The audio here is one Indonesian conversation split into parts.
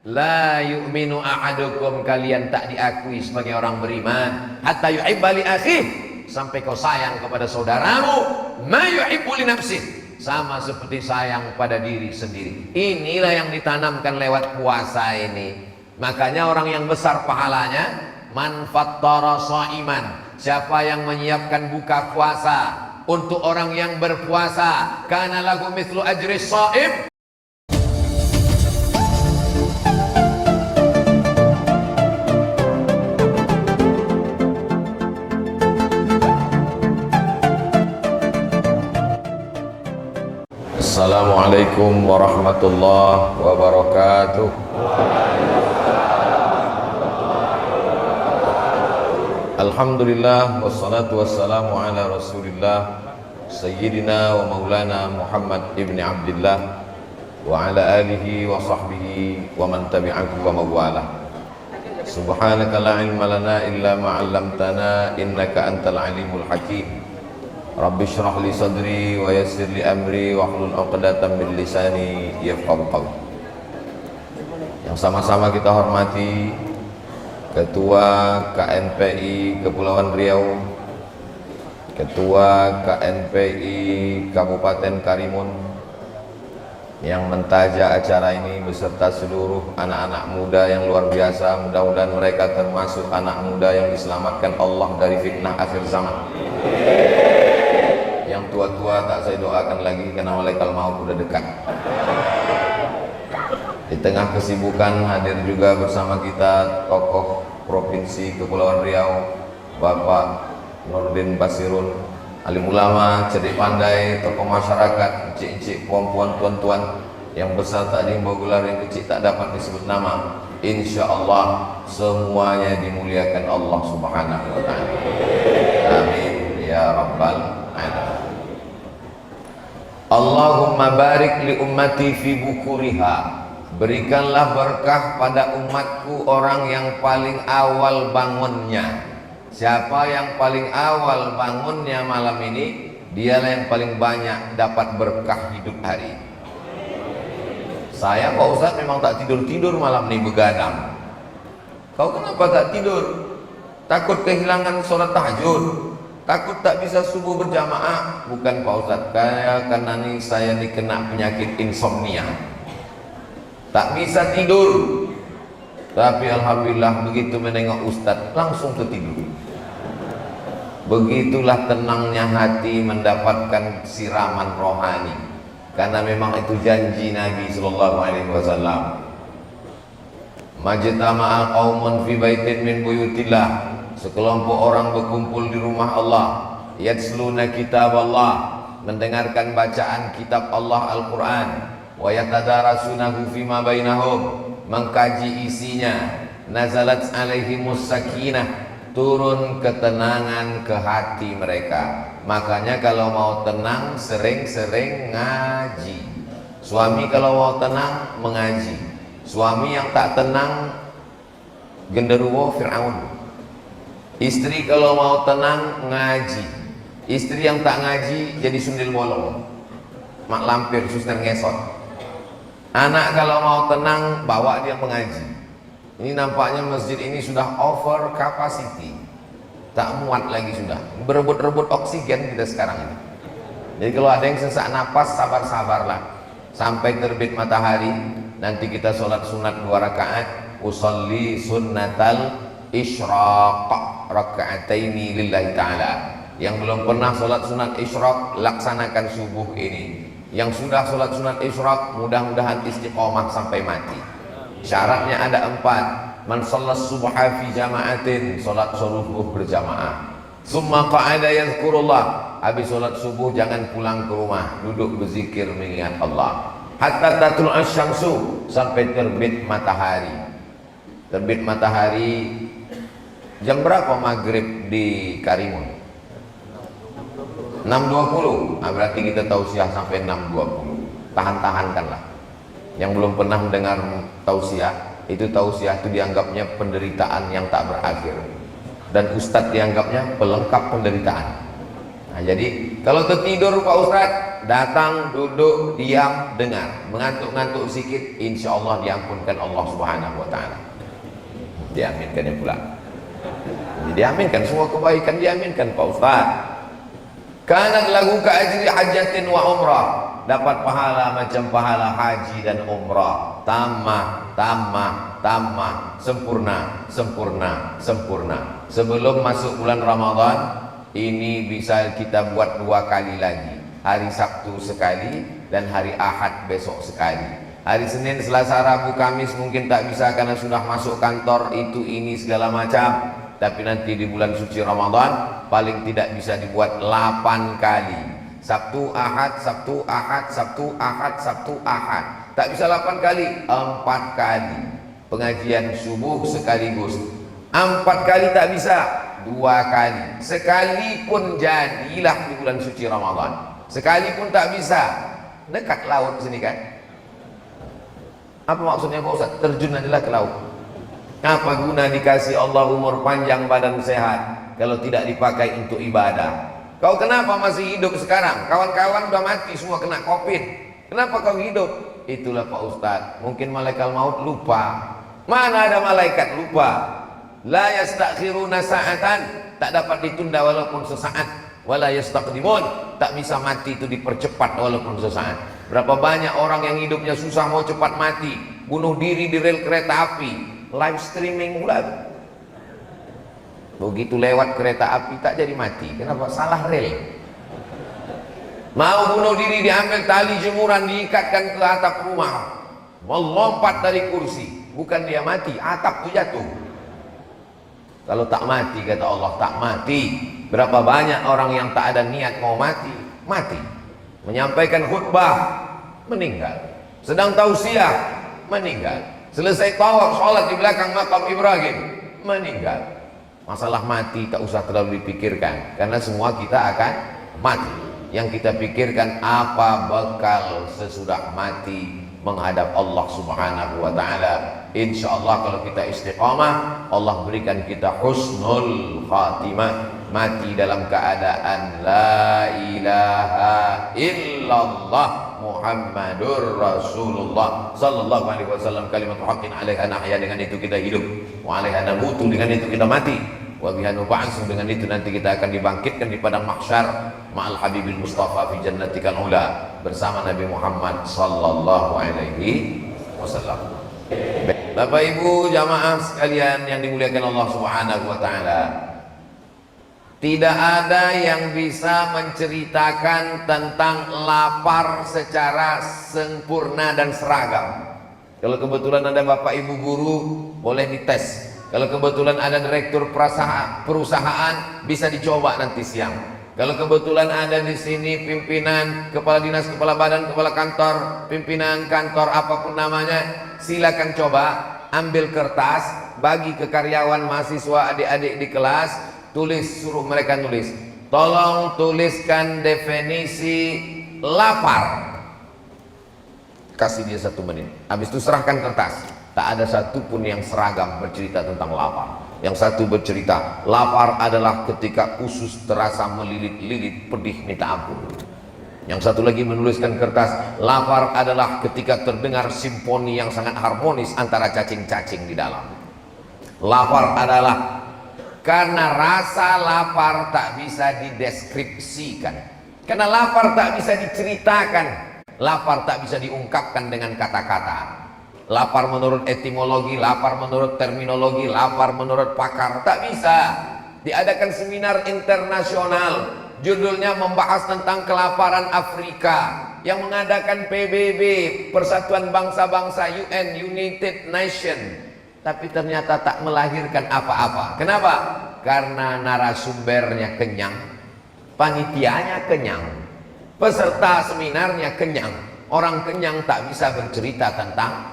La yu'minu ahadukum, kalian tak diakui sebagai orang beriman hatta yuhibba li akhih, sampai kau sayang kepada saudaramu ma yuhibbu li nafsih, sama seperti sayang pada diri sendiri. Inilah yang ditanamkan lewat puasa ini. Makanya orang yang besar pahalanya, man fattara shaiman, siapa yang menyiapkan buka puasa untuk orang yang berpuasa, kana lahu mithlu ajri shaim. Assalamualaikum warahmatullahi wabarakatuh. Alhamdulillah wassalatu wassalamu ala Rasulillah Sayyidina wa maulana Muhammad ibn Abdillah wa ala alihi wa sahbihi wa man tabi'ahu wa mawalah. Subhanaka la ilma lana illa ma 'allamtana innaka antal alimul hakim. Rabbi syrah li sadri wa yassir li amri wa hlul 'uqdatam min lisani yafqahu qawli. Yang sama-sama kita hormati Ketua KNPI Kepulauan Riau, Ketua KNPI Kabupaten Karimun, yang mentaja acara ini beserta seluruh anak-anak muda yang luar biasa. Mudah-mudahan mereka termasuk anak muda yang diselamatkan Allah dari fitnah akhir zaman. Yang tua-tua tak saya doakan lagi karena malaikat maut sudah dekat. Di tengah kesibukan hadir juga bersama kita tokoh Provinsi Kepulauan Riau, Bapak Nurdin Basirun, alim ulama, cerdik pandai, tokoh masyarakat, encik-encik, puan-puan, tuan-tuan, yang besar tak diimbau gelar, yang kecil tak dapat disebut nama. Insya Allah semuanya dimuliakan Allah Subhanahu wa ta'ala. Amin ya rabbal alamin. Allahumma barik li ummati fi bukuriha, berikanlah berkah pada umatku orang yang paling awal bangunnya. Siapa yang paling awal bangunnya malam ini, dialah yang paling banyak dapat berkah hidup hari. Saya Pak Ustaz memang tak tidur-tidur malam ini, begadang. Kau kenapa tak tidur? Takut kehilangan sholat tahajud? Takut tak bisa subuh berjamaah? Bukan Pak Ustaz, karena ini saya dikena penyakit insomnia, tak bisa tidur. Tapi alhamdulillah begitu menengok Ustaz langsung tertidur. Begitulah tenangnya hati mendapatkan siraman rohani, karena memang itu janji Nabi sallallahu alaihi wasallam. Majtama'a qaumun fi baitin min buyutillah, sekelompok orang berkumpul di rumah Allah, yatsluna kitab Allah, mendengarkan bacaan kitab Allah Al-Quran, wa yatadarasunahu fima bainahum, mengkaji isinya, nazalat alaihimus sakinah, turun ketenangan ke hati mereka. Makanya kalau mau tenang sering-sering ngaji. Suami kalau mau tenang mengaji. Suami yang tak tenang genderuwo Fir'aun. Istri kalau mau tenang ngaji. Istri yang tak ngaji jadi sundil bolong, mak lampir, suster ngesot. Anak kalau mau tenang bawa dia mengaji. Ini nampaknya masjid ini sudah over capacity, tak muat lagi, sudah berebut-rebut oksigen kita sekarang ini. Jadi kalau ada yang sesak napas, sabar-sabarlah sampai terbit matahari. Nanti kita sholat sunat 2 rakaat, usolli sunnatal isyraq raka'ataini lillahi ta'ala. Yang belum pernah sholat sunat isyraq, laksanakan subuh ini. Yang sudah sholat sunat isyraq, mudah-mudahan istiqomah sampai mati. Syaratnya ada 4. Man shollat subha fi jama'atin, sholat subuh berjamaah. Summa qa'ada yadhkurullah, habis sholat subuh jangan pulang ke rumah, duduk berzikir mengingat Allah. Hatta tatul asyamsu, sampai terbit matahari. Terbit matahari jam berapa maghrib di Karimun? 6.20. Nah, berarti kita tausiah sampai 6.20. Tahan-tahankanlah. Yang belum pernah mendengar tausiah, itu tausiah itu dianggapnya penderitaan yang tak berakhir, dan ustadz dianggapnya pelengkap penderitaan. Nah, jadi kalau tertidur Pak Ustadz, datang, duduk, diam, dengar, mengantuk-ngantuk sedikit, insya Allah diampunkan Allah Subhanahu Wa Taala. Diaminkan pula. Diaminkan semua kebaikan, diaminkan Pak Ustadz. Kanat lagu ka ajri hajatin wa umrah, dapat pahala macam pahala haji dan umrah. Tamah, tamah, tamah, sempurna, sempurna, sempurna. Sebelum masuk bulan Ramadan, ini bisa kita buat 2 kali lagi. Hari Sabtu sekali dan hari Ahad besok sekali. Hari Senin, Selasa, Rabu, Kamis mungkin tak bisa karena sudah masuk kantor itu ini segala macam. Tapi nanti di bulan suci Ramadan paling tidak bisa dibuat 8 kali. Sabtu, Ahad, Sabtu, Ahad, Sabtu, Ahad, Sabtu, Ahad. Tak bisa 8 kali, 4 kali. Pengajian subuh sekaligus. 4 kali tak bisa, 2 kali. Sekali pun jadilah di bulan suci Ramadan. Sekali pun tak bisa. Dekat laut sini kan. Apa maksudnya Pak Ustaz? Terjun adalah ke laut. Apa guna dikasih Allah umur panjang, badan sehat kalau tidak dipakai untuk ibadah? Kau kenapa masih hidup sekarang? Kawan-kawan udah mati semua kena COVID. Kenapa kau hidup? Itulah Pak Ustadz, mungkin malaikat maut lupa. Mana ada malaikat lupa? La yastakhiruna sa'atan, tak dapat ditunda walaupun sesaat. Wala yastaqdimun, tak bisa mati itu dipercepat walaupun sesaat. Berapa banyak orang yang hidupnya susah mau cepat mati, bunuh diri di rel kereta api, live streaming pula. Begitu lewat kereta api tak jadi mati. Kenapa? Salah rel. Mau bunuh diri, diambil tali jemuran, diikatkan ke atap rumah, melompat dari kursi. Bukan dia mati, atap itu jatuh. Kalau tak mati, kata Allah, tak mati. Berapa banyak orang yang tak ada niat mau mati, mati. Menyampaikan khutbah, meninggal. Sedang tausiah, meninggal. Selesai tawaf, sholat di belakang makam Ibrahim, meninggal. Masalah mati tak usah terlalu dipikirkan, karena semua kita akan mati. Yang kita pikirkan apa bekal sesudah mati menghadap Allah Subhanahu wa Ta'ala. Insya Allah kalau kita istiqamah, Allah berikan kita husnul khatimah, mati dalam keadaan la ilaha illallah Muhammadur Rasulullah sallallahu alaihi wasallam, kalimat haqqin 'alaiha nahya, dengan itu kita hidup, wa 'alaiha namutu, dengan itu kita mati, wa biha nub'atsu, dengan itu nanti kita akan dibangkitkan di padang mahsyar ma'al habibil mustafa fi jannatikal ula, bersama Nabi Muhammad sallallahu alaihi wasallam. Bapak Ibu jamaah sekalian yang dimuliakan Allah Subhanahu wa Ta'ala, tidak ada yang bisa menceritakan tentang lapar secara sempurna dan seragam. Kalau kebetulan ada Bapak Ibu guru, boleh dites. Kalau kebetulan ada direktur perusahaan, bisa dicoba nanti siang. Kalau kebetulan ada di sini pimpinan, kepala dinas, kepala badan, kepala kantor, pimpinan kantor apapun namanya, silakan coba ambil kertas, bagi ke karyawan, mahasiswa, adik-adik di kelas, tulis, suruh mereka nulis. Tolong tuliskan definisi lapar. Kasih dia 1 menit. Habis itu serahkan kertas. Tak ada satupun yang seragam bercerita tentang lapar. Yang satu bercerita, lapar adalah ketika usus terasa melilit-lilit, pedih minta ampun. Yang satu lagi menuliskan kertas, lapar adalah ketika terdengar simfoni yang sangat harmonis antara cacing-cacing di dalam. Lapar adalah karena rasa lapar tak bisa dideskripsikan, karena lapar tak bisa diceritakan, lapar tak bisa diungkapkan dengan kata-kata. Lapar menurut etimologi, lapar menurut terminologi, lapar menurut pakar, tak bisa. Diadakan seminar internasional, judulnya membahas tentang kelaparan Afrika, yang mengadakan PBB, Persatuan Bangsa-Bangsa, UN, United Nation, tapi ternyata tak melahirkan apa-apa. Kenapa? Karena narasumbernya kenyang, panitianya kenyang, peserta seminarnya kenyang. Orang kenyang tak bisa bercerita tentang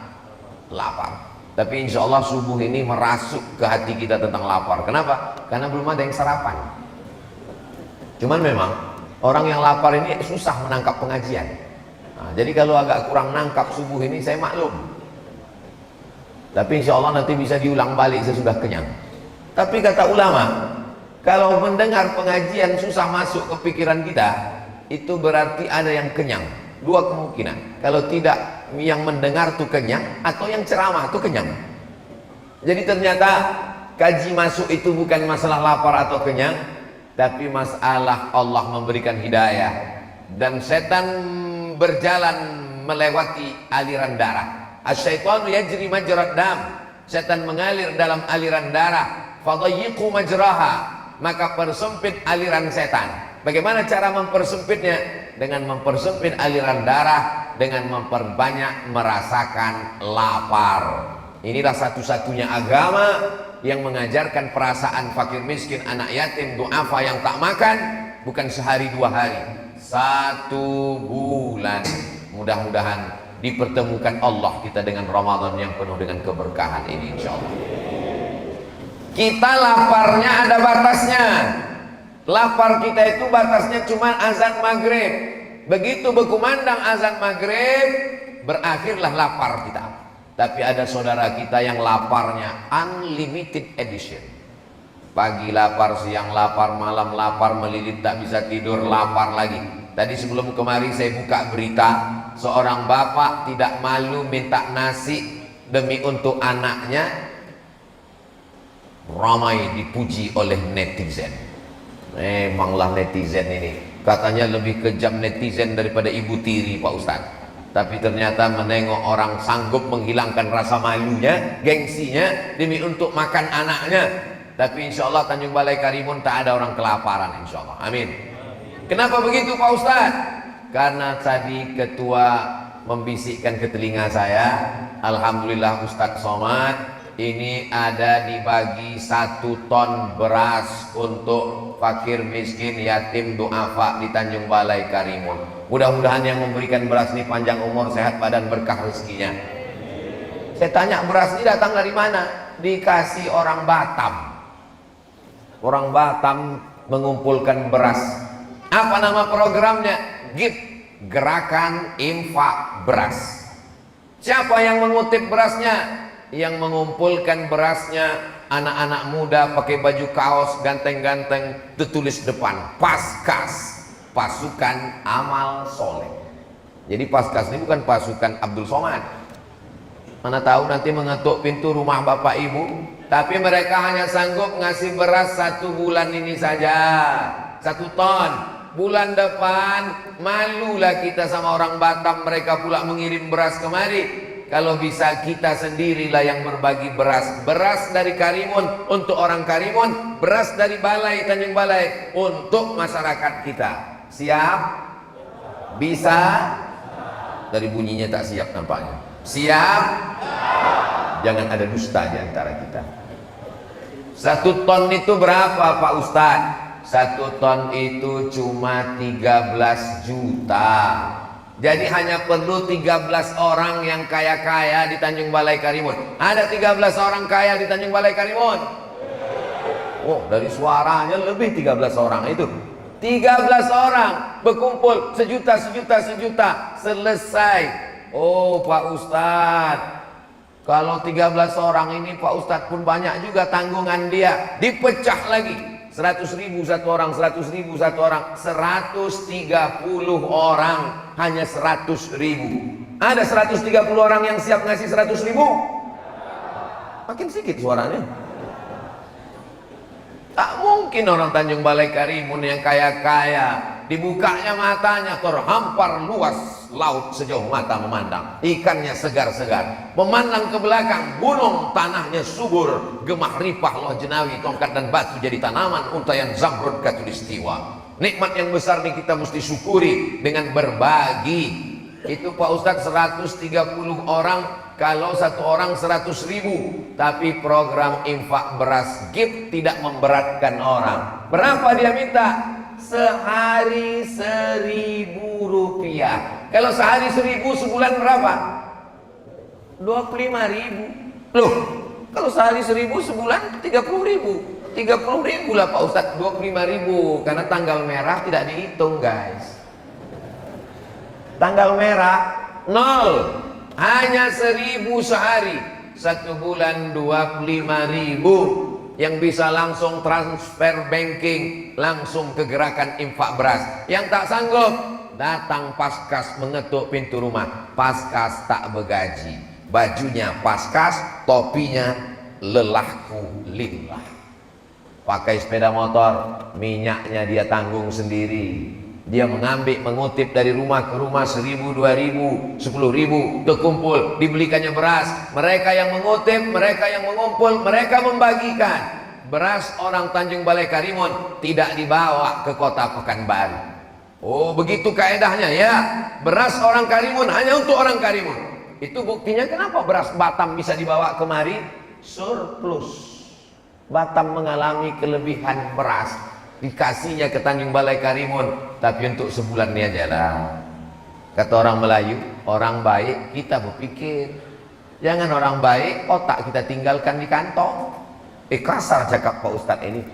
lapar. Tapi insya Allah subuh ini merasuk ke hati kita tentang lapar. Kenapa? Karena belum ada yang sarapan. Cuman memang orang yang lapar ini susah menangkap pengajian. Nah, jadi kalau agak kurang nangkap subuh ini, saya maklum. Tapi insya Allah nanti bisa diulang balik sesudah kenyang. Tapi kata ulama, Kalau mendengar pengajian susah masuk ke pikiran kita, itu berarti ada yang kenyang. Dua kemungkinan. Kalau tidak, yang mendengar tuh kenyang, atau yang ceramah tuh kenyang. Jadi ternyata kaji masuk itu bukan masalah lapar atau kenyang, tapi masalah Allah memberikan hidayah. Dan setan berjalan melewati aliran darah. Asyaitanu yajri majrad dam. Setan mengalir dalam aliran darah. Fadayyiqu majraha. Maka persempit aliran setan. Bagaimana cara mempersempitnya? Dengan mempersempit aliran darah, dengan memperbanyak merasakan lapar. Inilah satu-satunya agama yang mengajarkan perasaan fakir miskin, anak yatim, du'afa yang tak makan, bukan sehari dua hari, 1 bulan. Mudah-mudahan dipertemukan Allah kita dengan Ramadan yang penuh dengan keberkahan ini, insyaallah. Kita laparnya ada batasnya. Lapar kita itu batasnya cuma azan maghrib. Begitu berkumandang azan maghrib, berakhirlah lapar kita. Tapi ada saudara kita yang laparnya unlimited edition. Pagi lapar, siang lapar, malam lapar, melilit tak bisa tidur, lapar lagi. Tadi sebelum kemari saya buka berita, seorang bapak tidak malu minta nasi demi untuk anaknya, ramai dipuji oleh netizen. Memanglah netizen ini, katanya lebih kejam netizen daripada ibu tiri, Pak Ustadz. Tapi ternyata menengok orang sanggup menghilangkan rasa malunya, gengsinya demi untuk makan anaknya. Tapi insya Allah Tanjung Balai Karimun tak ada orang kelaparan, insya Allah. Amin. Kenapa begitu, Pak Ustadz? Karena tadi ketua membisikkan ke telinga saya, alhamdulillah Ustadz Somad, ini ada dibagi 1 ton beras untuk fakir miskin, yatim, du'afa di Tanjung Balai Karimun. Mudah-mudahan yang memberikan beras ini panjang umur, sehat badan, berkah rezekinya. Saya tanya, beras ini datang dari mana? Dikasih orang Batam. Orang Batam mengumpulkan beras. Apa nama programnya? GIP, Gerakan Infak Beras. Siapa yang mengutip berasnya? Yang mengumpulkan berasnya anak-anak muda pakai baju kaos ganteng-ganteng, tertulis depan Paskas, Pasukan Amal Soleh. Jadi Paskas ini bukan pasukan Abdul Somad. Mana tahu nanti mengetuk pintu rumah bapak ibu. Tapi mereka hanya sanggup ngasih beras 1 bulan ini saja, 1 ton. Bulan depan malulah kita sama orang Batam, mereka pula mengirim beras kemari. Kalau bisa kita sendirilah yang berbagi beras. Beras dari Karimun untuk orang Karimun, beras dari Balai, Tanjung Balai untuk masyarakat kita. Siap? Bisa? Dari bunyinya tak siap nampaknya. Siap? Jangan ada dusta di antara kita. 1 ton itu berapa, Pak Ustadz? 1 ton itu cuma 13 juta. Jadi hanya perlu 13 orang yang kaya-kaya di Tanjung Balai Karimun. Ada 13 orang kaya di Tanjung Balai Karimun? Oh, dari suaranya lebih 13 orang itu. 13 orang berkumpul sejuta. Selesai. Oh, Pak Ustadz, kalau 13 orang ini Pak Ustadz pun banyak juga tanggungan dia. Dipecah lagi. 100.000 1 orang, 100.000 1 orang, 130 orang, hanya 100.000. Ada 130 orang yang siap ngasih 100.000? Makin sedikit suaranya. Tak mungkin orang Tanjung Balai Karimun yang kaya-kaya dibukanya matanya, terhampar luas laut sejauh mata memandang, ikannya segar-segar, memandang ke belakang gunung, tanahnya subur, gemah ripah loh jenawi, tongkat dan batu jadi tanaman, untayan zamrud katulistiwa. Nikmat yang besar ini kita mesti syukuri dengan berbagi. Itu Pak Ustadz 130 orang, kalau 1 orang 100.000. Tapi program infak beras GIP tidak memberatkan orang. Berapa dia minta? Sehari 1.000 rupiah. Kalau sehari 1.000, sebulan berapa? 25.000. Loh, kalau sehari 1.000, sebulan 30.000. 30.000 lah Pak Ustadz, 25.000. Karena tanggal merah tidak dihitung, guys. Tanggal merah 0, hanya 1.000 sehari. 1 bulan 25.000. yang bisa langsung transfer banking, langsung ke gerakan infak beras. Yang tak sanggup, datang Paskas mengetuk pintu rumah. Paskas tak begaji, bajunya Paskas, topinya lelahku lillah. Pakai sepeda motor, minyaknya dia tanggung sendiri. Dia mengambil, mengutip dari rumah ke rumah 1.000, 2.000, 10.000, terkumpul, dibelikannya beras. Mereka yang mengutip, mereka yang mengumpul, mereka membagikan. Beras orang Tanjung Balai Karimun tidak dibawa ke kota Pekanbaru. Oh, begitu kaedahnya ya. Beras orang Karimun hanya untuk orang Karimun. Itu buktinya kenapa beras Batam bisa dibawa kemari? Surplus. Batam mengalami kelebihan beras, dikasihnya ke Tanjung Balai Karimun, tapi untuk sebulan ini aja lah. Kata orang Melayu, orang baik kita berpikir, jangan orang baik otak kita tinggalkan di kantong. Kasar cakap Pak Ustadz ini.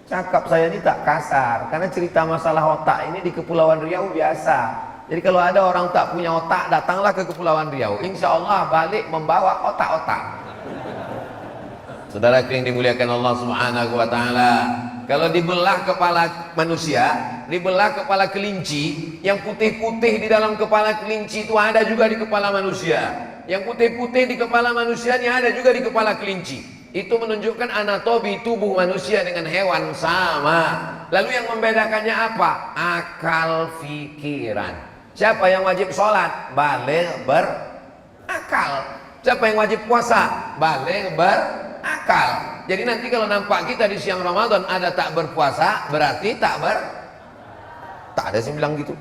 Cakap saya ini tak kasar, karena cerita masalah otak ini di Kepulauan Riau biasa. Jadi kalau ada orang tak punya otak, datanglah ke Kepulauan Riau, insya Allah balik membawa otak-otak. Saudara yang dimuliakan Allah Subhanahu wa Ta'ala, kalau dibelah kepala manusia, dibelah kepala kelinci, yang putih-putih di dalam kepala kelinci itu ada juga di kepala manusia. Yang putih-putih di kepala manusia ini ada juga di kepala kelinci. Itu menunjukkan anatomi tubuh manusia dengan hewan sama. Lalu yang membedakannya apa? Akal fikiran. Siapa yang wajib sholat? Baligh berakal. Siapa yang wajib puasa? Baligh berakal. Jadi nanti kalau nampak kita di siang Ramadan ada tak berpuasa, berarti tak ada sih bilang gitu.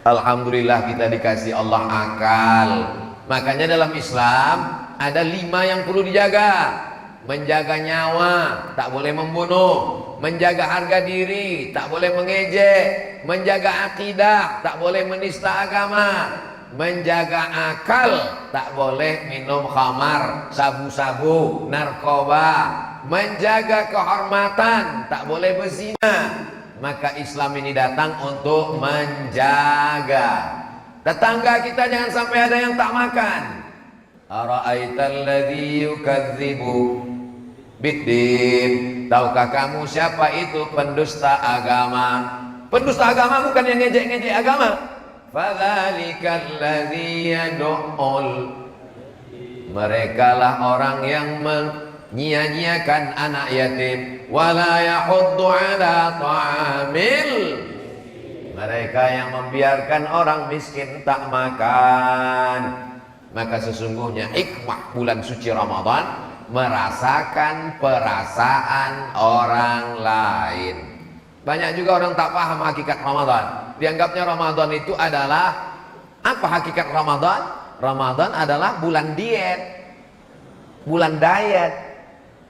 Alhamdulillah kita dikasih Allah akal. Makanya dalam Islam ada 5 yang perlu dijaga. Menjaga nyawa, tak boleh membunuh. Menjaga harga diri, tak boleh mengejek. Menjaga akidah, tak boleh menista agama. Menjaga akal, tak boleh minum khamar, sabu-sabu, narkoba. Menjaga kehormatan, tak boleh berzina. Maka Islam ini datang untuk menjaga. Tetangga kita jangan sampai ada yang tak makan. Ara'aital ladzi yukadzibu biddin. Tahukah kamu siapa itu pendusta agama? Pendusta agama bukan yang ngejek-ngejek agama. Fadzalikal ladzi yad'ul. Merekalah orang yang menyia-nyiakan anak yatim, wala yahuddu ala ta'amil. Mereka yang membiarkan orang miskin tak makan. Maka sesungguhnya hikmah bulan suci Ramadan merasakan perasaan orang lain. Banyak juga orang tak paham hakikat Ramadan. Dianggapnya Ramadan itu adalah apa hakikat Ramadan? Ramadan adalah bulan diet, bulan diet.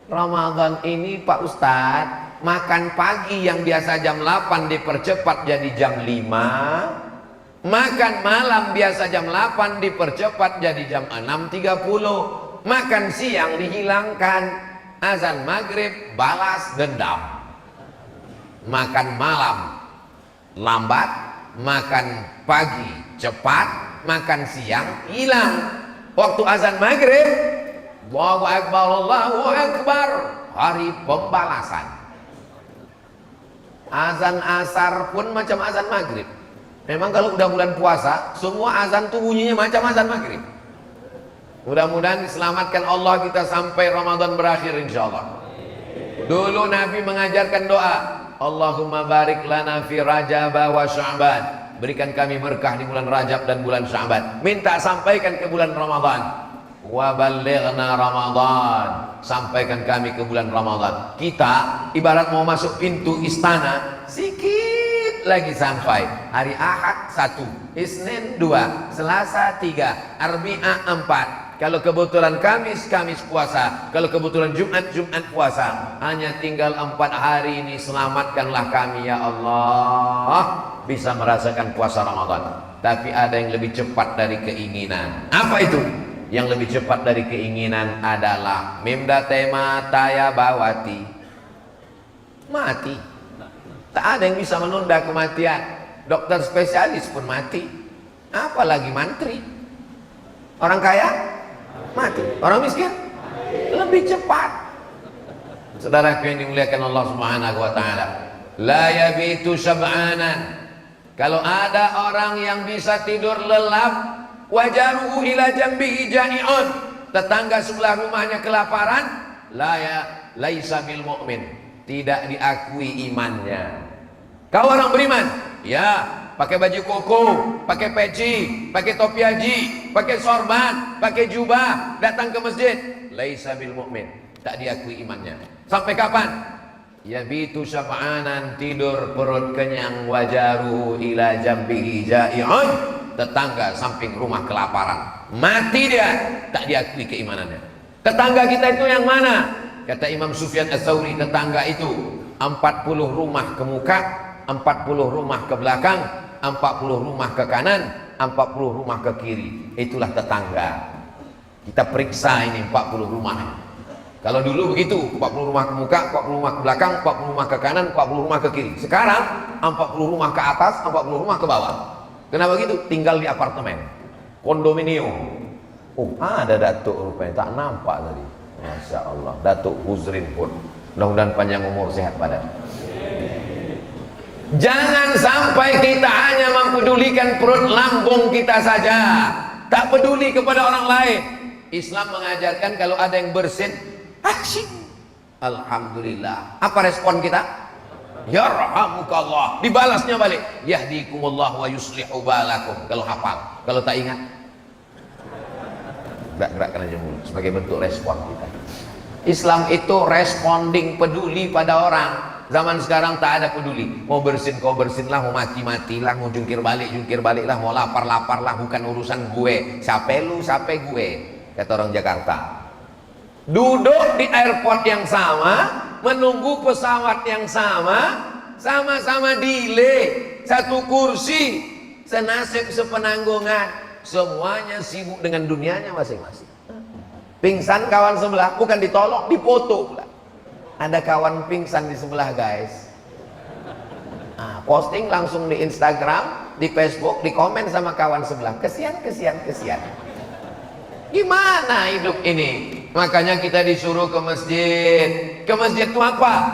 Ramadan ini Pak Ustadz, makan pagi yang biasa jam 8 dipercepat jadi jam 5. Makan malam biasa jam 8 dipercepat jadi jam 6.30. Makan siang dihilangkan. Azan maghrib balas dendam. Makan malam lambat, makan pagi cepat, makan siang hilang. Waktu azan maghrib, Allahu Akbar, Allahu Akbar, hari pembalasan. Azan asar pun macam azan maghrib. Memang kalau udah bulan puasa, semua azan tuh bunyinya macam azan maghrib. Mudah-mudahan diselamatkan Allah kita sampai Ramadan berakhir insyaallah. Dulu Nabi mengajarkan doa, Allahumma barik lana fi Rajab wa Sya'ban. Berikan kami berkah di bulan Rajab dan bulan Sya'ban. Minta sampaikan ke bulan Ramadan. Wa ballighna Ramadan. Sampaikan kami ke bulan Ramadan. Kita ibarat mau masuk pintu istana, sikit lagi sampai. Hari Ahad 1, Isnin 2, Selasa 3, Arbi'a 4. Kalau kebetulan Kamis puasa. Kalau kebetulan Jumat puasa. Hanya tinggal 4 hari ini. Selamatkanlah kami ya Allah, bisa merasakan puasa Ramadan. Tapi ada yang lebih cepat dari keinginan. Apa itu? Yang lebih cepat dari keinginan adalah mimda tema taya bawati, mati. Tak ada yang bisa menunda kematian. Dokter spesialis pun mati, apalagi mantri. Orang kaya mati, orang miskin lebih cepat. Saudara yang dimuliakan Allah Subhanahu wa taala, la yabitu syab'anan. Kalau ada orang yang bisa tidur lelap, wajaruhu ila jambihi ja'i'un, tetangga sebelah rumahnya kelaparan, laisa bil mu'min, tidak diakui imannya. Kau orang beriman, ya, pakai baju koko, pakai peci, pakai topi haji, pakai sorban, pakai jubah, datang ke masjid, laisa bil mu'min, tak diakui imannya. Sampai kapan? Yabitu syafa'anan, tidur perut kenyang, wajaru ila jambihi ja'i'un, tetangga samping rumah kelaparan, mati dia, tak diakui keimanannya. Tetangga kita itu yang mana? Kata Imam Sufyan Ats-Tsauri, tetangga itu 40 rumah ke muka, 40 rumah ke belakang, 40 rumah ke kanan, 40 rumah ke kiri. Itulah tetangga. Kita periksa ini 40 rumah. Kalau dulu begitu, 40 rumah ke muka, 40 rumah ke belakang, 40 rumah ke kanan, 40 rumah ke kiri. Sekarang 40 rumah ke atas, 40 rumah ke bawah. Kenapa gitu? Tinggal di apartemen, kondominium. Oh, ada Datuk rupanya, tak nampak tadi. Masya Allah, Datuk Huzrin pun. Mudah-mudahan panjang umur, sehat badan. Jangan sampai kita hanya mempedulikan perut lambung kita saja, tak peduli kepada orang lain. Islam mengajarkan kalau ada yang bersin, asyik, alhamdulillah. Apa respon kita? Yarhamukallah. Dibalasnya balik, yahdikumullah wa yuslihu balakum. Kalau hafal, kalau tak ingat, gerak-gerakkan aja mulut sebagai bentuk respon kita. Islam itu responding, peduli pada orang. Zaman sekarang tak ada peduli. Mau bersin kau bersinlah, mau mati-matilah, mau jungkir balik lah, mau lapar lah, bukan urusan gue. Siapa lu, siapa gue, kata orang Jakarta. Duduk di airport yang sama, menunggu pesawat yang sama, sama-sama delay, satu kursi, senasib sepenanggungan. Semuanya sibuk dengan dunianya masing-masing. Pingsan kawan sebelah, bukan ditolong, dipoto pula. Ada kawan pingsan di sebelah, guys. Nah, posting langsung di Instagram, di Facebook, di komen sama kawan sebelah. Kesian. Gimana hidup ini? Makanya kita disuruh ke masjid. Ke masjid itu apa?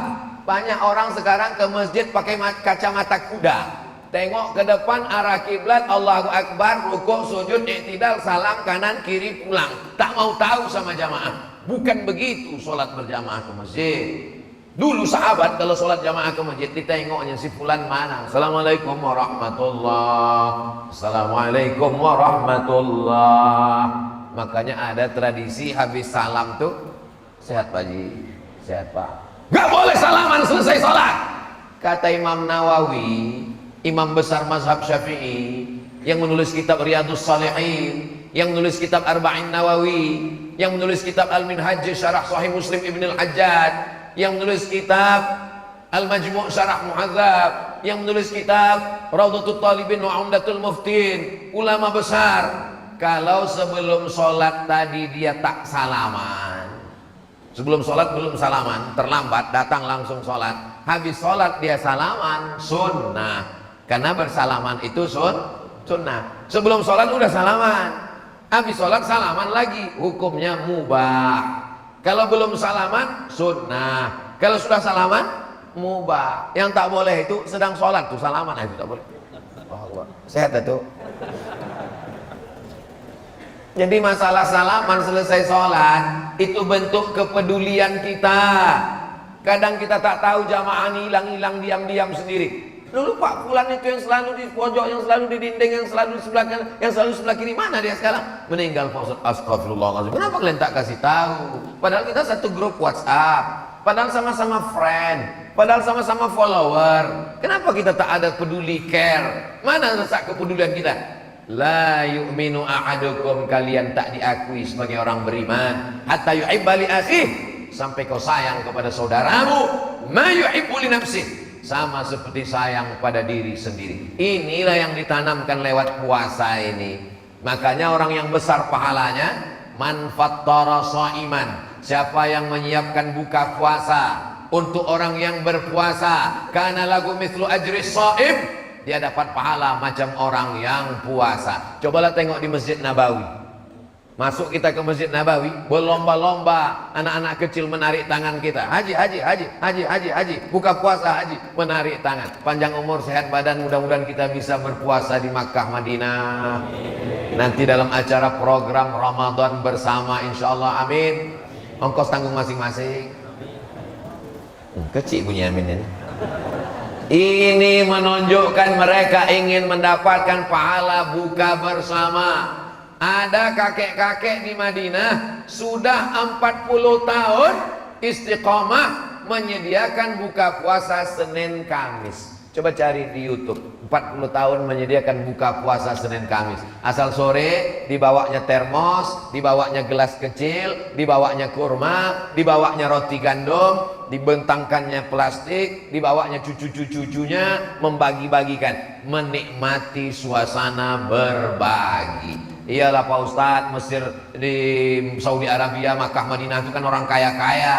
Banyak orang sekarang ke masjid pakai kacamata kuda. Tengok ke depan arah kiblat, Allahu Akbar, rukuk, sujud, i'tidal, salam kanan kiri, pulang. Tak mau tahu sama jamaah. Bukan begitu sholat berjamaah ke masjid. Dulu sahabat kalau sholat jamaah ke masjid, ditengoknya si fulan mana. Assalamualaikum warahmatullah. Assalamualaikum warahmatullah. Makanya ada tradisi habis salam tuh, sehat Pak Ji, sehat Pak. Gak boleh salaman selesai sholat. Kata Imam Nawawi, imam besar mazhab Syafi'i, yang menulis kitab Riyadhus Shalihin, yang menulis kitab Arba'in Nawawi, yang menulis kitab Al-Minhaj Syarah Sahih Muslim Ibn Al-Hajjaj, yang menulis kitab Al-Majmu' Syarah Muhadzab, yang menulis kitab Raudhatul Talibin wa Umdatul Muftin, ulama besar. Kalau sebelum sholat tadi dia tak salaman, sebelum sholat belum salaman, terlambat datang langsung sholat, habis sholat dia salaman, sunnah. Karena bersalaman itu sunnah. Sebelum sholat udah salaman, habis sholat salaman lagi, hukumnya mubah. Kalau belum salaman, sunnah. Kalau sudah salaman, mubah. Yang tak boleh itu sedang sholat tuh salaman, itu tak boleh. Sehat itu. Jadi masalah salaman selesai sholat itu bentuk kepedulian kita. Kadang kita tak tahu jamaah ini hilang-hilang diam-diam sendiri. Dulu Pak Fulan itu yang selalu di pojok, yang selalu di dinding, yang selalu di sebelah kanan, yang selalu di sebelah kiri, mana dia sekarang? Meninggal Pak Ustaz. Astagfirullahaladzim. Kenapa kalian tak kasih tahu? Padahal kita satu grup WhatsApp, padahal sama-sama friend, padahal sama-sama follower. Kenapa kita tak ada peduli, care? Mana rasa kepedulian kita? La yu'minu ahadukum, kalian tak diakui sebagai orang beriman hatta yuhibba li akhih, sampai kau sayang kepada saudaramu ma yuhibbu li nafsih, sama seperti sayang pada diri sendiri. Inilah yang ditanamkan lewat puasa ini. Makanya orang yang besar pahalanya, man fattara shaiman, siapa yang menyiapkan buka puasa untuk orang yang berpuasa, kana lagu mithlu ajri shaim, dia dapat pahala macam orang yang puasa. Cobalah tengok di Masjid Nabawi. Masuk kita ke Masjid Nabawi, berlomba-lomba anak-anak kecil menarik tangan kita. Haji, haji, haji, haji, haji, haji. Buka puasa haji, menarik tangan. Panjang umur, sehat badan, mudah-mudahan kita bisa berpuasa di Makkah, Madinah. Nanti dalam acara program Ramadan bersama, insya Allah, amin. Ongkos tanggung masing-masing. Kecil bunyi amin ini. Ini menunjukkan mereka ingin mendapatkan pahala buka bersama. Ada kakek-kakek di Madinah sudah 40 tahun istiqomah menyediakan buka puasa Senin Kamis. Coba cari di YouTube, 40 tahun menyediakan buka puasa Senin Kamis. Asal sore dibawanya termos, dibawanya gelas kecil, dibawanya kurma, dibawanya roti gandum, dibentangkannya plastik, dibawanya cucu-cucunya, membagi-bagikan, menikmati suasana berbagi. Iyalah Pak Ustadz, Mesir, di Saudi Arabia, Makkah, Madinah itu kan orang kaya-kaya.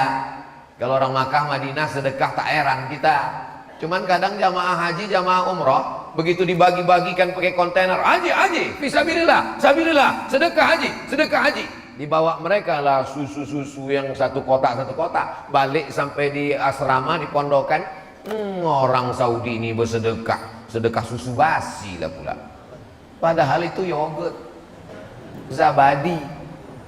Kalau orang Makkah, Madinah sedekah tak heran kita. Cuman kadang jamaah haji, jamaah umroh, begitu dibagi-bagikan pakai kontainer, haji, haji, fisabilillah, sabilillah, sedekah haji, sedekah haji. Dibawa mereka lah susu-susu yang satu kotak, balik sampai di asrama, di pondokan. Orang Saudi ini bersedekah, sedekah susu basi lah pula. Padahal itu yogurt, zabadi.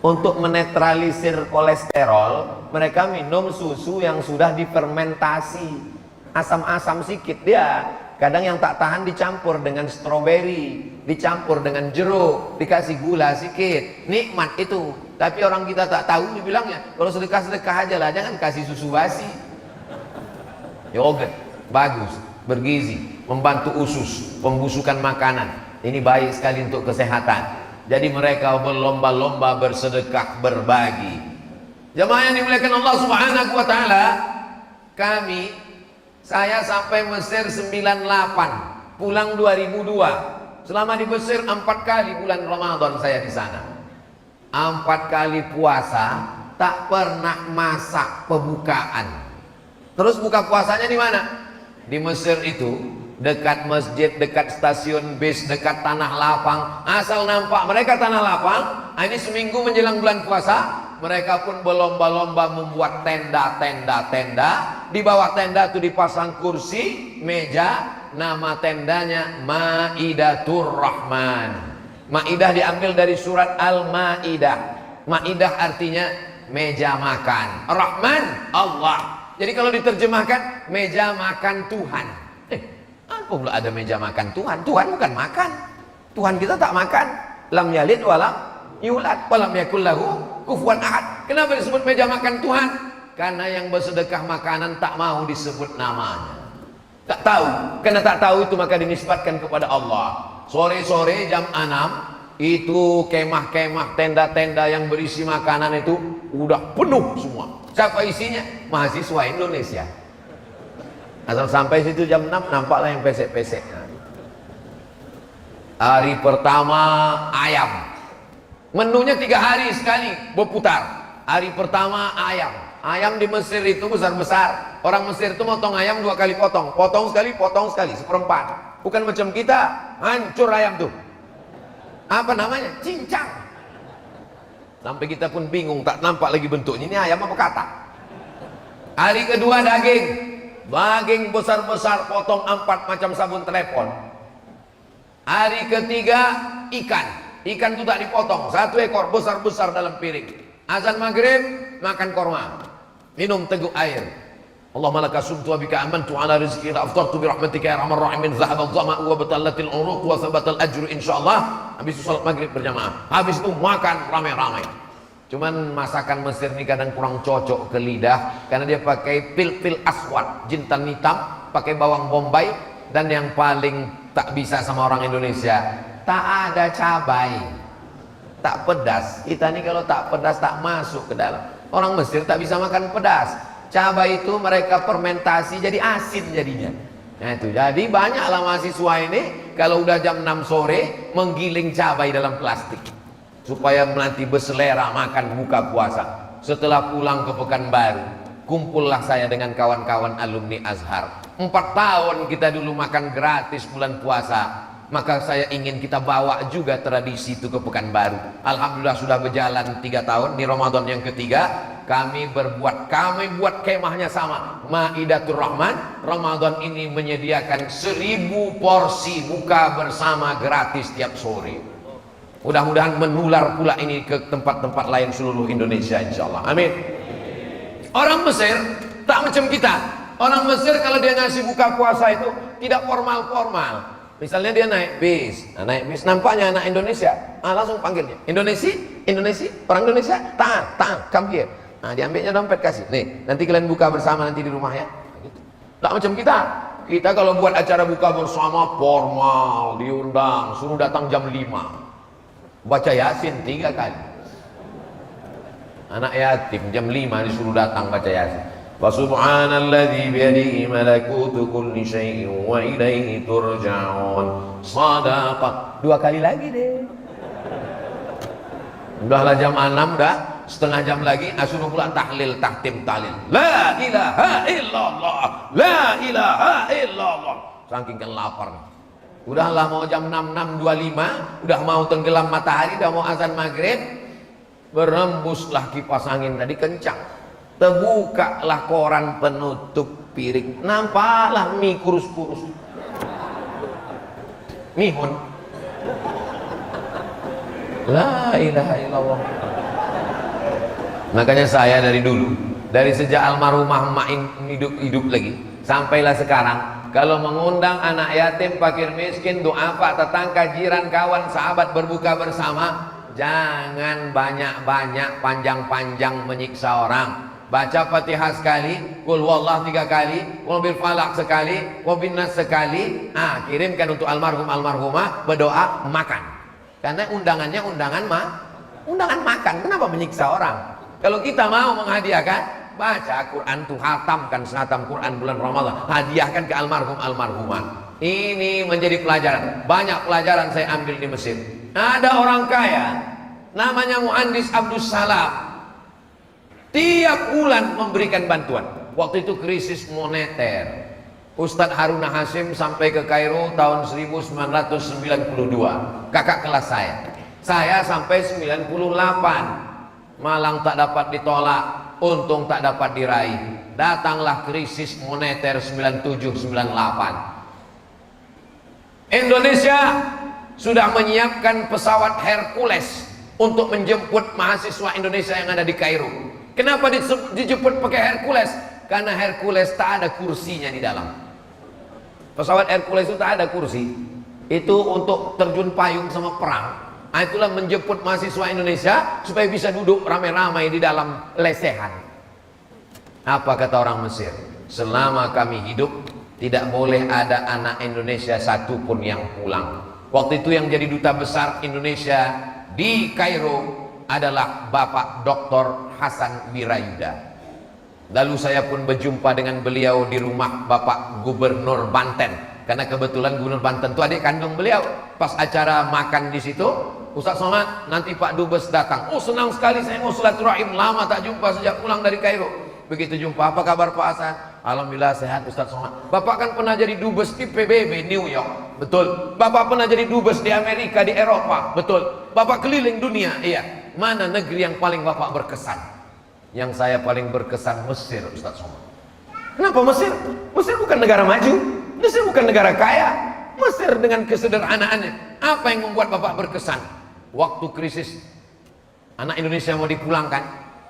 Untuk menetralisir kolesterol, mereka minum susu yang sudah difermentasi. Asam-asam sikit dia. Kadang yang tak tahan dicampur dengan stroberi, dicampur dengan jeruk, dikasih gula sikit. Nikmat itu. Tapi orang kita tak tahu, dibilangnya kalau sedekah-sedekah aja lah, jangan kasih susu basi. Yogurt bagus, bergizi, membantu usus, pembusukan makanan. Ini baik sekali untuk kesehatan. Jadi mereka berlomba-lomba bersedekah, berbagi. Jemaah yang dimuliakan Allah Subhanahu wa taala, saya sampai Mesir 98, pulang 2002. Selama di Mesir 4 kali bulan Ramadan saya di sana. 4 kali puasa, tak pernah masak pembukaan. Terus buka puasanya di mana? Di Mesir itu, dekat masjid, dekat stasiun bis, dekat tanah lapang. Asal nampak mereka tanah lapang, ini seminggu menjelang bulan puasa, mereka pun berlomba-lomba membuat tenda. Di bawah tenda itu dipasang kursi, meja. Nama tendanya Maidatur Rahman. Maidah diambil dari surat Al-Maidah. Maidah artinya meja makan. Rahman Allah. Jadi kalau diterjemahkan meja makan Tuhan. Apa pula ada meja makan Tuhan? Tuhan bukan makan. Tuhan kita tak makan. Lam yalid walam yulad walam yakul lahu kufuwan ahad. Kenapa disebut meja makan Tuhan? Karena yang bersedekah makanan tak mau disebut namanya. Tak tahu. Karena tak tahu itu maka dinisbatkan kepada Allah. Sore-sore jam 6 itu kemah-kemah, tenda-tenda yang berisi makanan itu udah penuh semua. Siapa isinya? Mahasiswa Indonesia. Asal sampai situ jam 6 nampaklah yang pesek-pesek. Hari pertama ayam. Menunya 3 hari sekali berputar. Hari pertama ayam. Ayam di Mesir itu besar-besar. Orang Mesir itu motong ayam 2 kali potong. Potong sekali, seperempat. Bukan macam kita, hancur ayam tuh. Apa namanya? Cincang. Sampai kita pun bingung, tak nampak lagi bentuknya. Ini ayam apa katak? Hari kedua daging. Daging besar-besar, potong 4 macam sabun telepon. Hari ketiga ikan. Ikan itu tak dipotong, 1 ekor besar-besar dalam piring. Azan maghrib makan korma, minum teguk air. Allahumma laka sumtu wa bika amantu ala rizqi la aftartu bi rahmatika ya arhamar rahimin. Zahaba adh-dhama'u wa batalatil uruq wa thabatal ajru insyaallah. Habis salat maghrib berjamaah. Habis itu makan ramai-ramai. Cuman masakan Mesir ini kadang kurang cocok ke lidah karena dia pakai pil-pil aswad, jintan hitam, pakai bawang bombay, dan yang paling tak bisa sama orang Indonesia, tak ada cabai, tak pedas. Kita nih kalau tak pedas tak masuk ke dalam. Orang Mesir tak bisa makan pedas. Cabai itu mereka fermentasi jadi asin jadinya. Nah itu, jadi banyaklah mahasiswa ini kalau udah jam 6 sore menggiling cabai dalam plastik supaya nanti berselera makan buka puasa. Setelah pulang ke Pekanbaru, kumpullah saya dengan kawan-kawan alumni Azhar. 4 tahun kita dulu makan gratis bulan puasa. Maka saya ingin kita bawa juga tradisi itu ke Pekanbaru. Alhamdulillah sudah berjalan 3 tahun. Di Ramadan yang ketiga kami buat kemahnya sama, Maidatur Rahman. Ramadan ini menyediakan 1000 porsi buka bersama gratis tiap sore. Mudah-mudahan menular pula ini ke tempat-tempat lain seluruh Indonesia, insyaallah. Amin. Orang Mesir tak macam kita. Orang Mesir kalau dia ngasih buka puasa itu tidak formal-formal. Misalnya dia naik bis, nampaknya anak Indonesia, langsung panggilnya, Indonesia, orang Indonesia, tahan, come here. Diambilnya dompet kasih, nih, nanti kalian buka bersama nanti di rumah ya. Gitu. Tak macam kita kalau buat acara buka bersama formal, diundang, suruh datang jam 5, baca Yasin 3 kali. Anak yatim jam 5 disuruh datang baca Yasin. Wa subhanalladzi biyadihi malakutu kulli syai'in wa ilaihi turja'un. Shadaqah. 2 kali lagi deh. Udahlah jam 6 dah, setengah jam lagi suruh pula tahlil, tahtim tahlil. La ilaha illallah, la ilaha illallah. Saking kan lapar. Udahlah mau jam 6.25, udah mau tenggelam matahari, udah mau azan maghrib. Berembuslah kipas angin tadi kencang. Terbukalah koran penutup piring, nampaklah mie kurus-kurus, mihun. La ilaha illallah. Makanya saya dari dulu, dari sejak almarhumah emak hidup lagi sampailah sekarang, kalau mengundang anak yatim, fakir miskin, duafa, tetangga, jiran, kawan, sahabat berbuka bersama, jangan banyak-banyak, panjang-panjang menyiksa orang. Baca Fatihah sekali, Qul Huwallah 3 kali, Qul bil Falaq sekali, Qul bin Nas sekali. Kirimkan untuk almarhumah, berdoa, makan. Karena undangannya undangan makan. Kenapa menyiksa orang? Kalau kita mau menghadiahkan, baca Quran tuh, hatamkan sehatam Quran bulan Ramadan, hadiahkan ke almarhumah. Ini menjadi pelajaran. Banyak pelajaran saya ambil di Mesir. Ada orang kaya namanya Muhandis Abdus Salam, tiap bulan memberikan bantuan. Waktu itu krisis moneter. Ustadz Haruna Hasim sampai ke Kairo tahun 1992. Kakak kelas saya. Saya sampai 98. Malang tak dapat ditolak, untung tak dapat diraih. Datanglah krisis moneter 97-98. Indonesia sudah menyiapkan pesawat Hercules untuk menjemput mahasiswa Indonesia yang ada di Kairo. Kenapa dijemput pakai Hercules? Karena Hercules tak ada kursinya di dalam. Pesawat Hercules itu tak ada kursi. Itu untuk terjun payung sama perang. Itulah menjemput mahasiswa Indonesia supaya bisa duduk ramai-ramai di dalam lesehan. Apa kata orang Mesir? Selama kami hidup, tidak boleh ada anak Indonesia satupun yang pulang. Waktu itu yang jadi duta besar Indonesia di Kairo adalah Bapak Dr. Hasan Wirayuda. Lalu saya pun berjumpa dengan beliau di rumah Bapak Gubernur Banten, karena kebetulan Gubernur Banten itu adik kandung beliau. Pas acara makan di situ, Ustaz Somad, nanti Pak Dubes datang. Oh senang sekali, saya mau silaturahim, lama tak jumpa sejak pulang dari Kairo. Begitu jumpa, apa kabar Pak Hasan? Alhamdulillah sehat Ustaz Somad. Bapak kan pernah jadi dubes di PBB New York, betul. Bapak pernah jadi dubes di Amerika, di Eropa, betul. Bapak keliling dunia, iya. Mana negeri yang paling Bapak berkesan? Yang saya paling berkesan Mesir, Ustaz Somad. Kenapa Mesir? Mesir bukan negara maju, Mesir bukan negara kaya. Mesir dengan kesederhanaannya. Apa yang membuat Bapak berkesan? Waktu krisis anak Indonesia mau dipulangkan,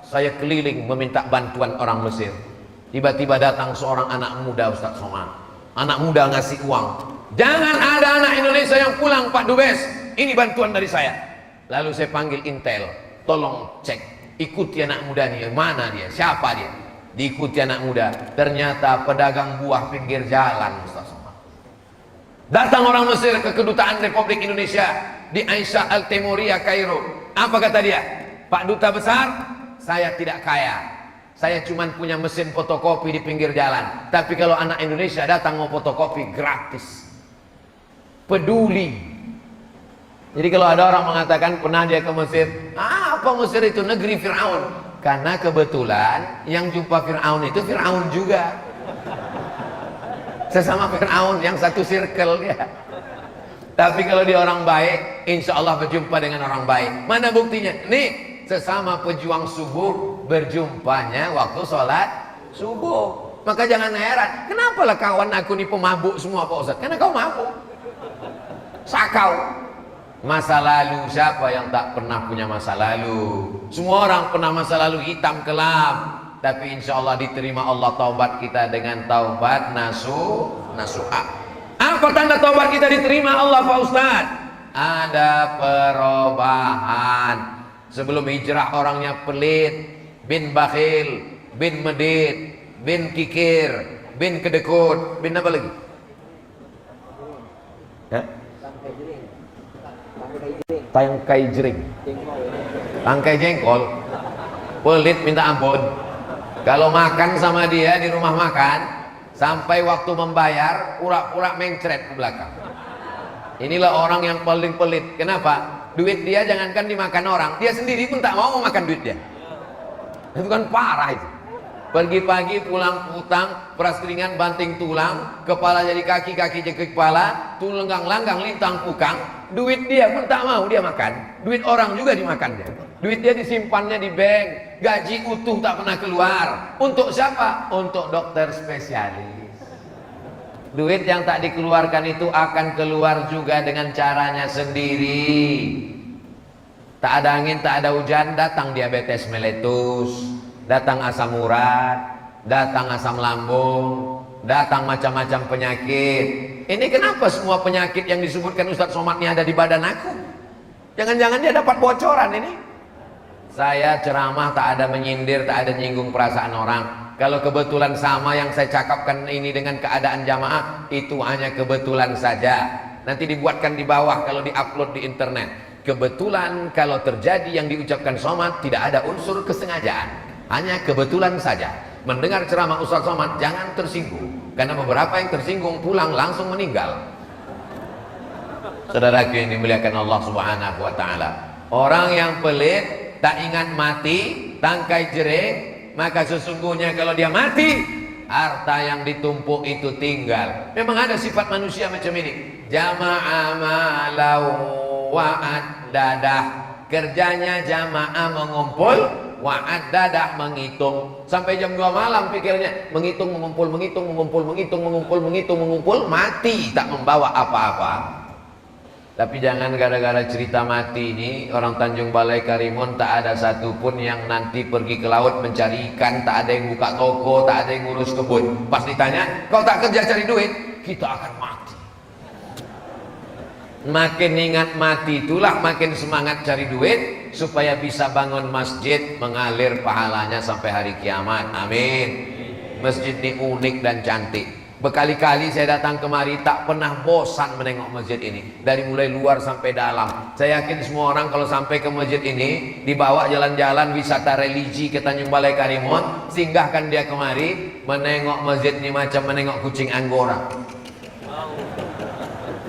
saya keliling meminta bantuan orang Mesir. Tiba-tiba datang seorang anak muda, Ustaz Somad. Anak muda ngasih uang. Jangan ada anak Indonesia yang pulang Pak Dubes, ini bantuan dari saya. Lalu saya panggil Intel, tolong cek, ikuti anak muda nih, mana dia, siapa dia? Diikuti anak muda, ternyata pedagang buah pinggir jalan, Ustaz Somad. Datang orang Mesir ke kedutaan Republik Indonesia di Aisyah Al-Temuria, Kairo. Apa kata dia? Pak Duta Besar, saya tidak kaya, saya cuma punya mesin fotokopi di pinggir jalan. Tapi kalau anak Indonesia datang mau fotokopi, gratis. Peduli. Jadi kalau ada orang mengatakan pernah dia ke Mesir, apa Mesir itu negeri Fir'aun? Karena kebetulan yang jumpa Fir'aun itu Fir'aun juga. Sesama Fir'aun yang satu circle ya. Tapi kalau dia orang baik, insya Allah berjumpa dengan orang baik. Mana buktinya? Nih, sesama pejuang subuh berjumpanya waktu sholat subuh. Maka jangan heran, kenapalah kawan aku nih pemabuk semua Pak Ustadz? Karena kau mabuk, sakau. Masa lalu, siapa yang tak pernah punya masa lalu? Semua orang pernah masa lalu hitam kelam. Tapi insya Allah diterima Allah taubat kita dengan taubat nasuha. Apa tanda taubat kita diterima Allah Pak Ustadz? Ada perubahan. Sebelum hijrah orangnya pelit, bin bakhil, bin medit, bin kikir, bin kedekut, bin apa lagi? Ya? Tangkai jering, tangkai jengkol, pelit minta ampun. Kalau makan sama dia di rumah makan, sampai waktu membayar pura-pura mencret ke belakang. Inilah orang yang paling pelit. Kenapa? Duit dia jangankan dimakan orang, dia sendiri pun tak mau memakan duit dia. Itu kan parah itu. Pagi-pagi pulang utang, peras keringan banting tulang, kepala jadi kaki, kaki jadi kepala, tulang langgang lintang pukang. Duit dia pun tak mau dia makan. Duit orang juga dimakannya. Duit dia disimpannya di bank, gaji utuh tak pernah keluar. Untuk siapa? Untuk dokter spesialis. Duit yang tak dikeluarkan itu akan keluar juga dengan caranya sendiri. Tak ada angin, tak ada hujan, datang diabetes meletus, datang asam urat, datang asam lambung, datang macam-macam penyakit. Ini kenapa semua penyakit yang disebutkan Ustadz Somad ini ada di badan aku? Jangan-jangan dia dapat bocoran ini. Saya ceramah tak ada menyindir, tak ada nyinggung perasaan orang. Kalau kebetulan sama yang saya cakapkan ini dengan keadaan jamaah, itu hanya kebetulan saja. Nanti dibuatkan di bawah kalau diupload di internet. Kebetulan kalau terjadi yang diucapkan Somad tidak ada unsur kesengajaan, hanya kebetulan saja. Mendengar ceramah Ustaz Somad jangan tersinggung, karena beberapa yang tersinggung pulang langsung meninggal. Saudaraku yang dimuliakan Allah Subhanahu wa taala, orang yang pelit, tak ingat mati, tangkai jering, maka sesungguhnya kalau dia mati, harta yang ditumpuk itu tinggal. Memang ada sifat manusia macam ini. Jama'a malau wa'ad dadah, kerjanya jamaah mengumpul, wa'ad dadah menghitung. Sampai jam 2 malam pikirnya menghitung, mengumpul, menghitung, mengumpul, menghitung, mengumpul, menghitung, mengumpul, mati tak membawa apa-apa. Tapi jangan gara-gara cerita mati ini, orang Tanjung Balai Karimun tak ada satupun yang nanti pergi ke laut mencari ikan, tak ada yang buka toko, tak ada yang ngurus kebun. Pas ditanya, kau tak kerja cari duit? Kita akan mati. Makin ingat mati itulah makin semangat cari duit, supaya bisa bangun masjid, mengalir pahalanya sampai hari kiamat. Amin. Masjid ini unik dan cantik. Berkali-kali saya datang kemari, tak pernah bosan menengok masjid ini, dari mulai luar sampai dalam. Saya yakin semua orang kalau sampai ke masjid ini, dibawa jalan-jalan wisata religi ke Tanjung Balai Karimun, singgahkan dia kemari, menengok masjid ini macam menengok kucing Anggora.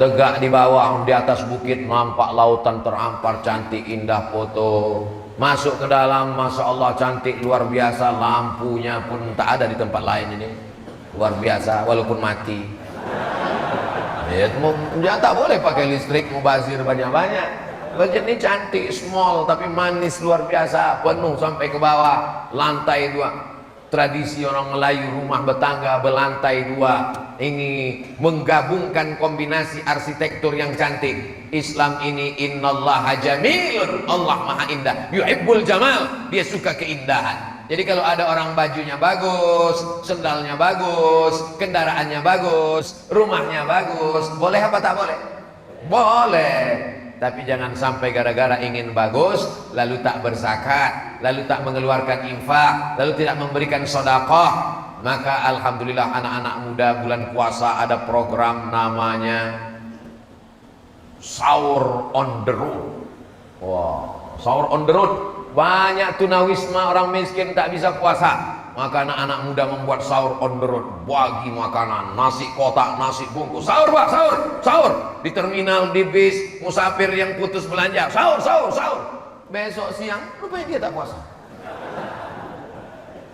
Tegak di bawah, di atas bukit nampak lautan terampar, cantik, indah, foto. Masuk ke dalam, Masya Allah cantik, luar biasa, lampunya pun tak ada di tempat lain ini. Luar biasa, walaupun mati. Ya, tak boleh pakai listrik, mubazir banyak-banyak. Masjid ini cantik, small, tapi manis luar biasa, penuh sampai ke bawah, lantai 2. Tradisi orang Melayu, rumah bertangga berlantai 2. Ini menggabungkan kombinasi arsitektur yang cantik. Islam ini innallaha jamilun, Allah maha indah, yuhibbul jamal, dia suka keindahan. Jadi kalau ada orang bajunya bagus, sendalnya bagus, kendaraannya bagus, rumahnya bagus, boleh apa tak boleh? Boleh. Tapi jangan sampai gara-gara ingin bagus, lalu tak berzakat, lalu tak mengeluarkan infak, lalu tidak memberikan sedekah. Maka alhamdulillah anak-anak muda bulan puasa ada program namanya Sahur on the Road. Wow, Sahur on the Road. Banyak tunawisma orang miskin tak bisa puasa, maka anak-anak muda membuat sahur on the road, bagi makanan, nasi kotak, nasi bungkus, sahur pak, sahur, sahur di terminal, di bis, musafir yang putus belanja, sahur, sahur, sahur. Besok siang rupanya dia tak puasa.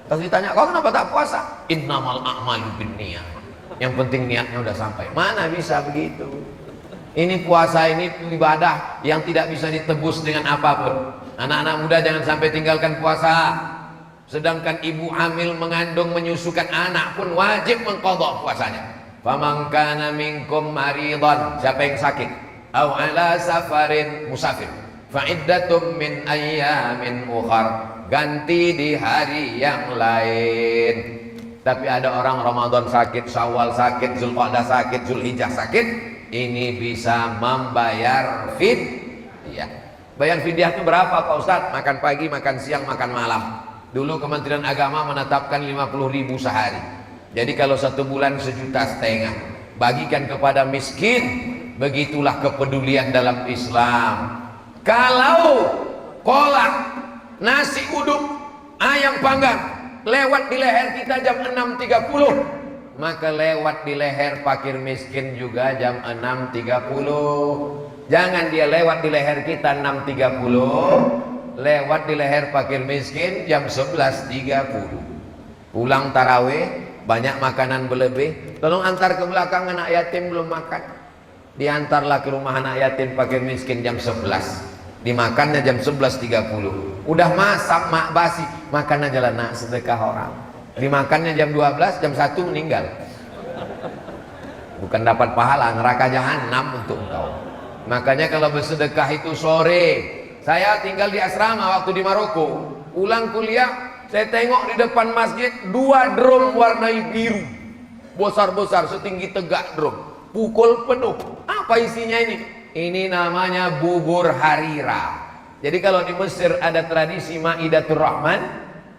Pas ditanya, kau kenapa tak puasa? Innamal a'malu binniyat. Yang penting niatnya udah sampai. Mana bisa begitu? Ini puasa ini ibadah yang tidak bisa ditebus dengan apapun. Anak-anak muda jangan sampai tinggalkan puasa. Sedangkan ibu hamil mengandung menyusukan anak pun wajib mengqadha puasanya. Faman kana minkum maridan, siapa yang sakit, au ala safarin, musafir, fa iddatum min ayyamin ukhar, ganti di hari yang lain. Tapi ada orang Ramadan sakit, Syawal sakit, Zulqa'dah sakit, Zulhijjah sakit, ini bisa membayar fidyah. Bayar fidyah itu berapa Pak Ustadz? Makan pagi, makan siang, makan malam. Dulu Kementerian Agama menetapkan 50.000 sehari. Jadi kalau 1 bulan 1,5 juta, bagikan kepada miskin. Begitulah kepedulian dalam Islam. Kalau kolak, nasi uduk, ayam panggang lewat di leher kita jam 6.30, maka lewat di leher fakir miskin juga jam 6.30. Jangan dia lewat di leher kita 6.30, lewat di leher fakir miskin jam 11.30. Pulang tarawih, banyak makanan berlebih, tolong antar ke belakang, anak yatim belum makan. Diantarlah ke rumah anak yatim fakir miskin jam 11. Dimakannya jam 11.30. Udah masak mak basi, makan aja lah nak, sedekah orang. Dimakannya jam 12, jam 1 meninggal. Bukan dapat pahala, neraka jahanam untuk engkau. Makanya kalau bersedekah itu sore. Saya tinggal di asrama waktu di Maroko. Pulang kuliah, saya tengok di depan masjid 2 drum warnai biru, besar-besar setinggi tegak drum, pukul penuh. Apa isinya ini? Ini namanya bubur harira. Jadi kalau di Mesir ada tradisi Maidatur Rahman,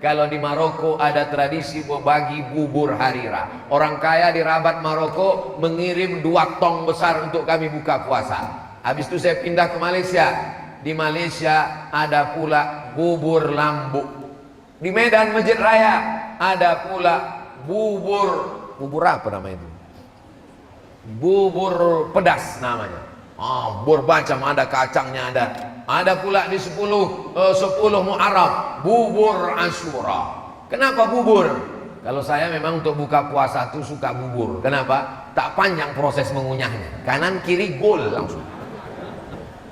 kalau di Maroko ada tradisi berbagi bubur harira. Orang kaya di Rabat Maroko mengirim 2 tong besar untuk kami buka puasa. Habis itu saya pindah ke Malaysia. Di Malaysia ada pula bubur lambu. Di Medan Masjid Raya ada pula bubur apa namanya itu? Bubur pedas namanya. Bubur macam ada kacangnya ada. Ada pula di 10 Muharram bubur Asyura. Kenapa bubur? Kalau saya memang untuk buka puasa tuh suka bubur. Kenapa? Tak panjang proses mengunyahnya. Kanan kiri gol langsung.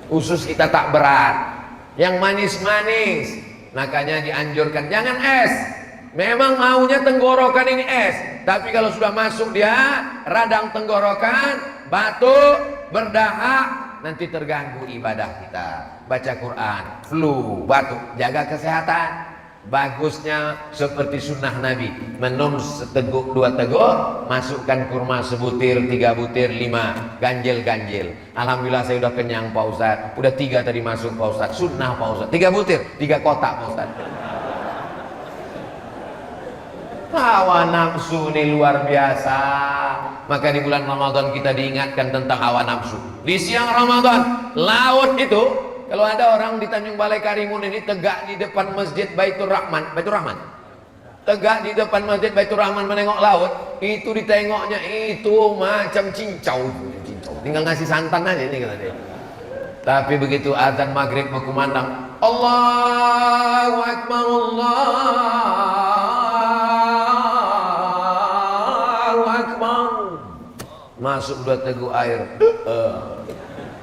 Usus kita tak berat. Yang manis-manis. Makanya dianjurkan jangan es. Memang maunya tenggorokan ini es. Tapi kalau sudah masuk dia radang tenggorokan, batuk, berdahak, nanti terganggu ibadah kita. Baca Quran, flu, batuk, jaga kesehatan. Bagusnya seperti sunnah Nabi, minum seteguk 2 teguk, masukkan kurma sebutir, 3 butir, 5 ganjil. Alhamdulillah saya udah kenyang Pak Ustadz. Udah 3 tadi masuk Pak Ustadz. Sunnah Pak Ustadz, 3 butir, 3 kotak Pak Ustadz. Hawa nafsu ini luar biasa. Maka di bulan Ramadan kita diingatkan tentang hawa nafsu. Di siang Ramadan, laut itu, kalau ada orang di Tanjung Balai Karimun ini tegak di depan Masjid Baitur Rahman, tegak di depan Masjid Baitur Rahman menengok laut, itu ditengoknya itu macam cincau. Tinggal ngasih santan aja ini kata dia. Tapi begitu azan maghrib berkumandang, Allahu Akbar, Allahu Akbar, masuk 2 teguk air.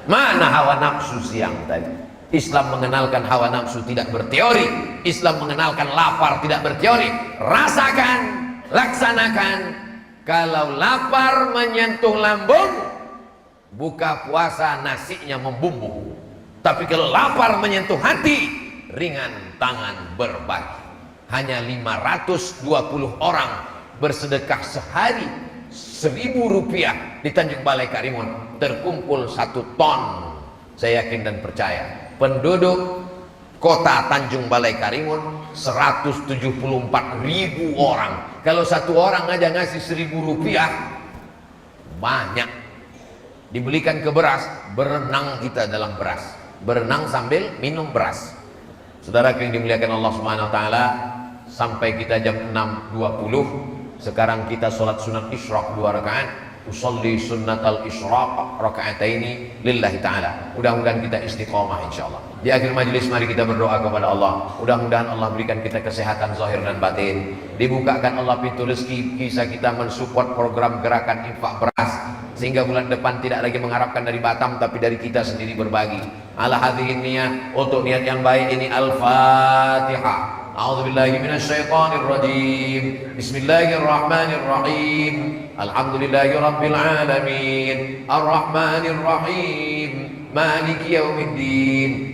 Mana hawa nafsu siang tadi? Islam mengenalkan hawa nafsu tidak berteori. Islam mengenalkan lapar tidak berteori. Rasakan, laksanakan. Kalau lapar menyentuh lambung, buka puasa nasinya membumbung. Tapi kalau lapar menyentuh hati, ringan tangan berbagi. Hanya 520 orang bersedekah sehari 1.000 rupiah di Tanjung Balai Karimun, terkumpul 1 ton. Saya yakin dan percaya penduduk kota Tanjung Balai Karimun 174.000 orang. Kalau 1 orang aja ngasih 1.000 rupiah, banyak. Dibelikan ke beras, berenang kita dalam beras, berenang sambil minum beras. Saudara yang dimuliakan Allah Subhanahu Wa Taala, sampai kita jam 6.20. Sekarang kita sholat sunat isyraq 2 rakaat. Usolli sunnatal isyraq raka'ataini lillahi ta'ala. Mudah-mudahan kita istiqomah insyaallah. Di akhir majelis mari kita berdoa kepada Allah. Mudah-mudahan Allah berikan kita kesehatan zahir dan batin. Dibukakan Allah pintu rezeki, bisa kita mensupport program gerakan infak beras, sehingga bulan depan tidak lagi mengharapkan dari Batam tapi dari kita sendiri berbagi. Ala hadhihi niyah, untuk niat yang baik ini Al-Fatihah. A'udzubillahi minasyaitonir rajim. Bismillahirrahmanirrahim. Alhamdulillahi rabbil alamin. Arrahmanir rahim. Maliki yaumiddin.